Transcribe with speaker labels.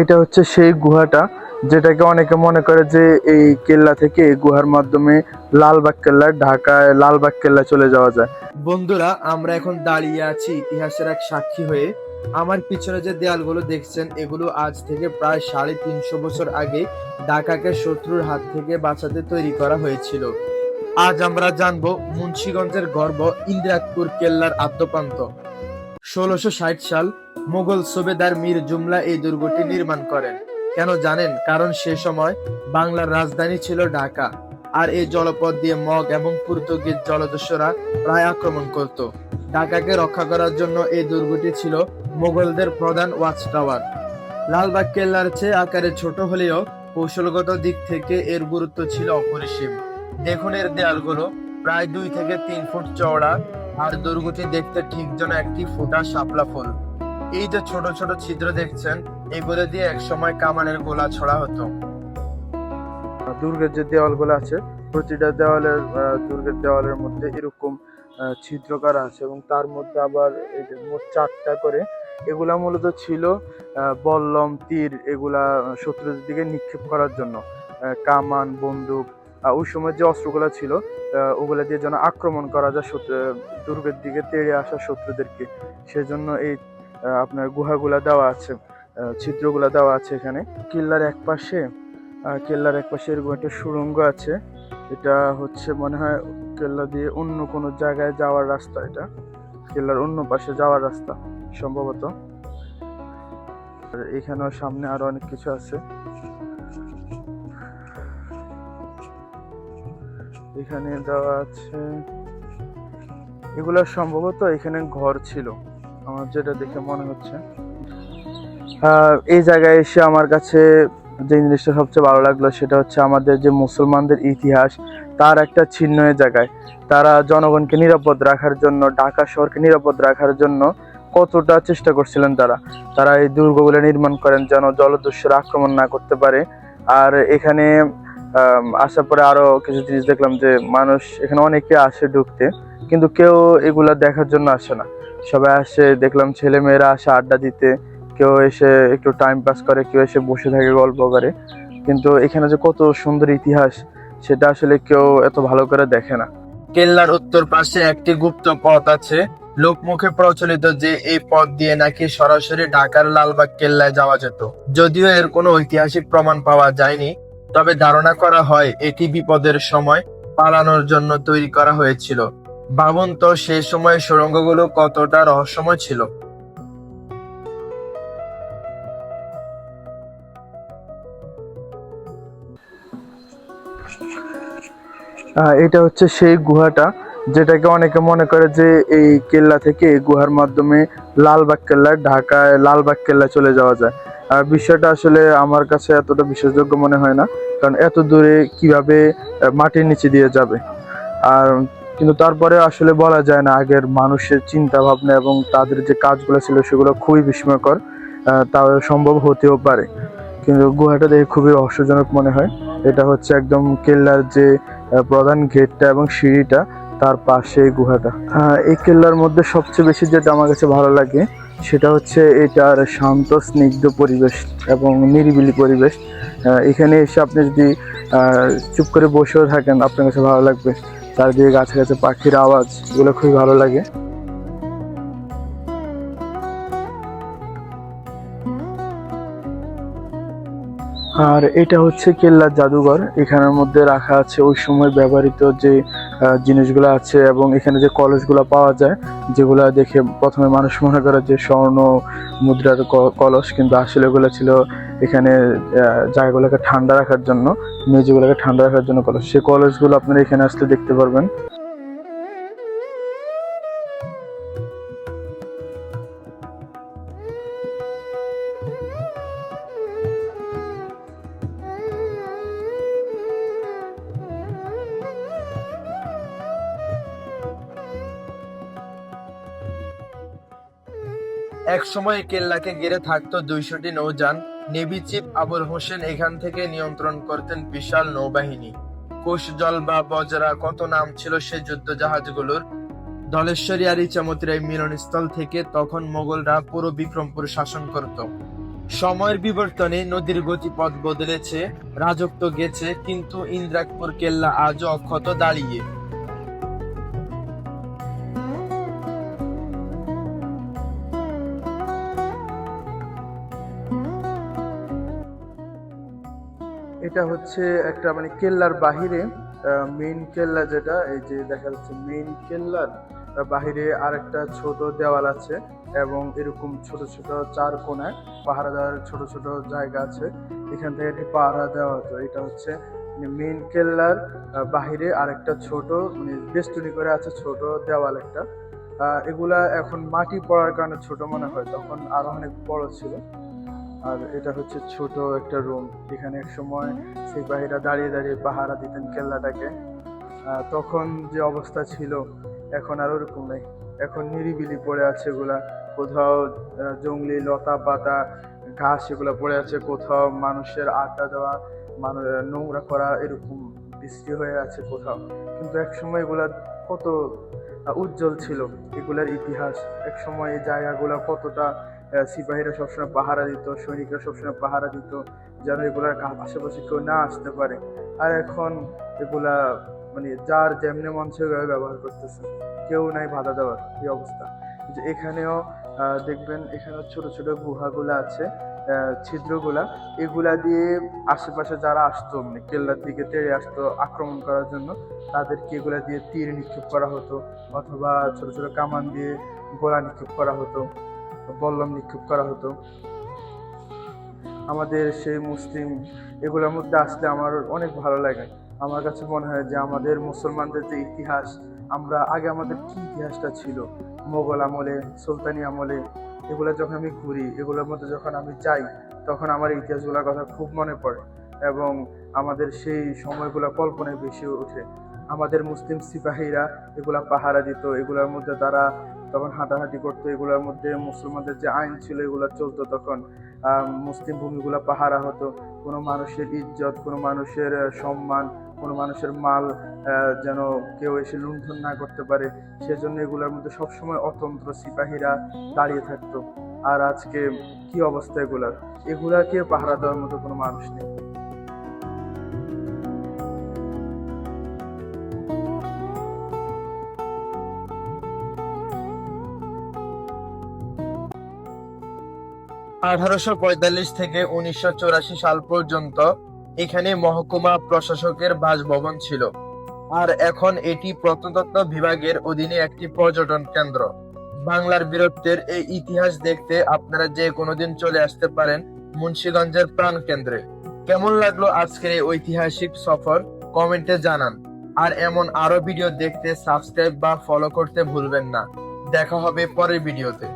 Speaker 1: এটা হচ্ছে সেই গুহাটা, যেটাকে অনেকে মনে করে যে এই কেল্লা থেকে এই গুহার মাধ্যমে লালবাগ কেল্লা, ঢাকায় লালবাগ কেল্লা চলে যাওয়া যায়। বন্ধুরা, আমরা এখন দাঁড়িয়ে আছি ইতিহাসের এক সাক্ষী হয়ে। আমার পিছনে যে দেয়ালগুলো দেখছেন, এগুলো আজ থেকে প্রায় 350 বছর আগে ঢাকাকে শত্রুর হাত থেকে বাঁচাতে তৈরি করা হয়েছিল। আজ আমরা জানবো মুন্সিগঞ্জের গর্ব ইন্দিরাকপুর কেল্লার আদ্যপ্রান্ত। 1660 সাল মুঘল সুবেদার মীর জুমলা এই দুর্গটি নির্মাণ করেন। কেন জানেন? কারণ সে সময় বাংলার রাজধানী ছিল ঢাকা, আর এই জলপথ দিয়ে মগ এবং পর্তুগিজ জলদস্যুরা প্রায় আক্রমণ করত। ঢাকাকে রক্ষা করার জন্য এই দুর্গটি ছিল মুঘলদের প্রধান ওয়াচ টাওয়ার। লালবাগ কেল্লার চেয়ে আকারে ছোট হলেও কৌশলগত দিক থেকে এর গুরুত্ব ছিল অপরিসীম। দেখুন, এর দেয়ালগুলো প্রায় 2 থেকে 3 ফুট চওড়া, আর দুর্গটি দেখতে ঠিক যেন একটি ফোঁটা শাপলা ফুল। এই যে ছোট ছোট ছিদ্র দেখছেন, এগুলো দিয়ে একসময় কামানের গোলা ছোড়া হতো। দুর্গের যে দেওয়ালগুলো আছে, প্রতিটা দেওয়ালের দুর্গের দেওয়ালের মধ্যে এরকম ছিদ্র করা আছে, এবং তার মধ্যে আবার এই যে মোট 4টা করে। এগুলা মূলত ছিল বল্লম, তীর, এগুলা শত্রুদের দিকে নিক্ষেপ করার জন্য। কামান, বন্দুক, ওই সময় যে অস্ত্রগুলা ছিল, ওগুলা দিয়ে যেন আক্রমণ করা যায় দুর্গের দিকে তেড়ে আসা শত্রুদেরকে। সেজন্য এই আপনার গুহাগুলা দেওয়া আছে, ছিদ্রগুলা দেওয়া আছে এখানে। কিল্লার এক পাশে এরকম একটা সুড়ঙ্গ আছে। এটা হচ্ছে মনে হয় কেল্লা দিয়ে অন্য কোনো জায়গায় যাওয়ার রাস্তা। এটা কেল্লার অন্য পাশে যাওয়ার রাস্তা সম্ভবত। আর এখানেও সামনে আরো অনেক কিছু আছে। এখানে দেওয়া আছে, এগুলা সম্ভবত এখানে ঘর ছিল, আমার যেটা দেখে মনে হচ্ছে। এই জায়গায় এসে আমার কাছে যে জিনিসটা সবচেয়ে ভালো লাগলো, সেটা হচ্ছে আমাদের যে মুসলমানদের ইতিহাস, তার একটা চিহ্ন এই জায়গায়। তারা জনগণকে নিরাপদ রাখার জন্য, ঢাকা শহরকে নিরাপদ রাখার জন্য কতটা চেষ্টা করছিলেন। তারা এই দুর্গগুলো নির্মাণ করেন যেন জলদস্যুরা আক্রমণ না করতে পারে। আর এখানে আসার পরে আরো কিছু জিনিস দেখলাম, যে মানুষ এখানে অনেকে আসে ঢুকতে, কিন্তু কেউ এগুলা দেখার জন্য আসে না। সবাই আসে, দেখলাম ছেলে মেয়েরা আসে আড্ডা দিতে, কেউ এসে একটু টাইম পাস করে, কেউ এসে বসে থাকে গল্প করে। কিন্তু এখানে যে কত সুন্দর ইতিহাস, সেটা আসলে কেউ এত ভালো করে দেখে না। কেল্লার উত্তর পাশে একটি গুপ্ত পথ আছে। লোকমুখে প্রচলিত যে এই পথ দিয়ে নাকি সরাসরি ঢাকার লালবাগ কেল্লায় যাওয়া যেত। যদিও এর কোনো ঐতিহাসিক প্রমাণ পাওয়া যায়নি, তবে ধারণা করা হয় এটি বিপদের সময় পালানোর জন্য তৈরি করা হয়েছিল। ভাবুন তো, সেই সময় সুড়ঙ্গগুলো কতটা রহস্যময় ছিল। এটা হচ্ছে সেই গুহাটা, যেটাকে অনেকে মনে করে যে এই কেল্লা থেকে এই গুহার মাধ্যমে লালবাগ কেল্লা, ঢাকায় লালবাগ কেল্লা চলে যাওয়া যায়। আর বিষয়টা আসলে আমার কাছে এতটা বিশ্বাসযোগ্য মনে হয় না, কারণ এত দূরে কিভাবে মাটির নিচে দিয়ে যাবে। আর কিন্তু তারপরে আসলে বলা যায় না, আগের মানুষের চিন্তা ভাবনা এবং তাদের যে কাজগুলো ছিল সেগুলো খুবই বিস্ময়কর। তাও সম্ভব হতেও পারে, কিন্তু গুহাটা দেখে খুবই রহস্যজনক মনে হয়। এটা হচ্ছে একদম কেল্লার যে প্রধান গেটটা এবং সিঁড়িটা, তার পাশে এই গুহাটা। এই কেল্লার মধ্যে সবচেয়ে বেশি যেটা আমার কাছে ভালো লাগে, সেটা হচ্ছে এটার শান্ত স্নিগ্ধ পরিবেশ এবং নিরিবিলি পরিবেশ। এখানে এসে আপনি যদি চুপ করে বসেও থাকেন, আপনার কাছে ভালো লাগবে। চারিদিকে গাছে গাছে পাখির আওয়াজ, এগুলো খুবই ভালো লাগে। আর এটা হচ্ছে কেল্লার জাদুঘর। এখানের মধ্যে রাখা আছে ওই সময় ব্যবহৃত যে জিনিসগুলো আছে, এবং এখানে যে কলসগুলো পাওয়া যায়, যেগুলা দেখে প্রথমে মানুষ মনে করে যে স্বর্ণ মুদ্রার কলস, কিন্তু আসলে ওগুলো ছিল এখানে জায়গাগুলোকে ঠান্ডা রাখার জন্য, মেঝেগুলোকে ঠান্ডা রাখার জন্য কলস। সেই কলসগুলো আপনারা এখানে আসলে দেখতে পারবেন। এক সময় কেল্লাকে ঘিরে থাকতো 200টি নৌযান। নেভি চিফ আবুল হোসেন এখান থেকে নিয়ন্ত্রণ করতেন বিশাল নৌবাহিনী। কুশজল বা বজরা, কত নাম ছিল সে যুদ্ধ জাহাজগুলোর। ধলেশ্বরী আর ইছামতির এই মিলনস্থল থেকে তখন মোগলরা পুরো বিক্রমপুর শাসন করত। সময়ের বিবর্তনে নদীর গতিপথ বদলেছে, রাজত্ব গেছে, কিন্তু ইন্দ্রাকপুর কেল্লা আজও অক্ষত দাঁড়িয়ে। এটা হচ্ছে একটা মানে কেল্লার বাহিরে মেইন কেল্লা, যেটা এই যে দেখা যাচ্ছে মেইন কেল্লার বাহিরে আরেকটা ছোট দেওয়াল আছে এবং এরকম ছোট ছোট চার কোণায় পাহারা দেওয়ার ছোট ছোট জায়গা আছে, এখান থেকে এটি পাহারা দেওয়া হতো। এটা হচ্ছে মেইন কেল্লার বাহিরে আরেকটা ছোট মানে বেষ্টনী করে আছে ছোট দেওয়াল একটা। এগুলা এখন মাটি পড়ার কারণে ছোট মনে হয়, তখন আরো অনেক বড় ছিল। আর এটা হচ্ছে ছোট একটা রুম, এখানে এক সময় সিপাহীরা দাঁড়িয়ে দাঁড়িয়ে পাহারা দিতেন কেল্লাটাকে। তখন যে অবস্থা ছিল এখন আর ওরকম নেই, এখন নিরিবিলি পড়ে আছে এগুলা। কোথাও জঙ্গলি লতা পাতা ঘাস এগুলো পড়ে আছে, কোথাও মানুষের আড্ডা দেওয়া মানুষ নোংরা করা এরকম বৃষ্টি হয়ে আছে কোথাও। কিন্তু এক সময় এগুলা কত উজ্জ্বল ছিল, এগুলার ইতিহাস। এক সময় এই জায়গাগুলো কতটা সিপাহীরা সবসময় পাহারা দিত, সৈনিকরা সবসময় পাহারা দিত যেন এগুলার আশেপাশে কেউ না আসতে পারে। আর এখন এগুলা মানে যার যেমনি মন সেভাবে ব্যবহার করতেছে, কেউ নাই বাধা দেওয়ার, এই অবস্থা। যে এখানেও দেখবেন এখানে ছোট ছোট গুহাগুলা আছে, ছিদ্রগুলা, এগুলা দিয়ে আশেপাশে যারা আসতো মানে কেল্লার দিকে তেড়ে আসতো আক্রমণ করার জন্য, তাদেরকে এগুলা দিয়ে তীর নিক্ষেপ করা হতো, অথবা ছোট ছোট কামান দিয়ে গোলা নিক্ষেপ করা হতো, বল্লম নিক্ষেপ করা হতো। আমাদের সেই মুসলিম এগুলোর মধ্যে আসলে আমার অনেক ভালো লাগে। আমার কাছে মনে হয় যে আমাদের মুসলমানদের যে ইতিহাস, আমরা আগে আমাদের কি ইতিহাসটা ছিল মোগল আমলে, সুলতানি আমলে, এগুলো যখন আমি ঘুরি, এগুলোর মধ্যে যখন আমি যাই, তখন আমার এই ইতিহাসগুলোর কথা খুব মনে পড়ে এবং আমাদের সেই সময়গুলো কল্পনায় বেশি ওঠে। আমাদের মুসলিম সিপাহীরা এগুলা পাহারা দিত, এগুলোর মধ্যে তারা তখন হাঁটাহাঁটি করতো, এগুলোর মধ্যে মুসলমানদের যে আইন ছিল এগুলো চলতো তখন। মুসলিম ভূমিগুলো পাহারা হতো, কোনো মানুষের ইজ্জত, কোনো মানুষের সম্মান, কোনো মানুষের মাল যেন কেউ এসে লুণ্ঠন না করতে পারে, সেজন্য এগুলোর মধ্যে সবসময় অতন্ত্র সিপাহীরা দাঁড়িয়ে থাকতো। আর আজকে কি অবস্থা এগুলার, এগুলাকে পাহারা দেওয়ার মতো কোনো মানুষ নেই। 1845 থেকে 1984 সাল পর্যন্ত এখানে মহকুমা প্রশাসকের বাসভবন ছিল, আর এখন এটি প্রত্নতত্ত্ব বিভাগের অধীনে একটি পর্যটন কেন্দ্র। বাংলার বীরত্বের এই ইতিহাস দেখতে আপনারা যে কোনোদিন চলে আসতে পারেন মুন্সিগঞ্জের প্রাণকেন্দ্রে। কেমন লাগলো আজকের এই ঐতিহাসিক সফর কমেন্টে জানান, আর এমন আরো ভিডিও দেখতে সাবস্ক্রাইব বা ফলো করতে ভুলবেন না। দেখা হবে পরের ভিডিওতে।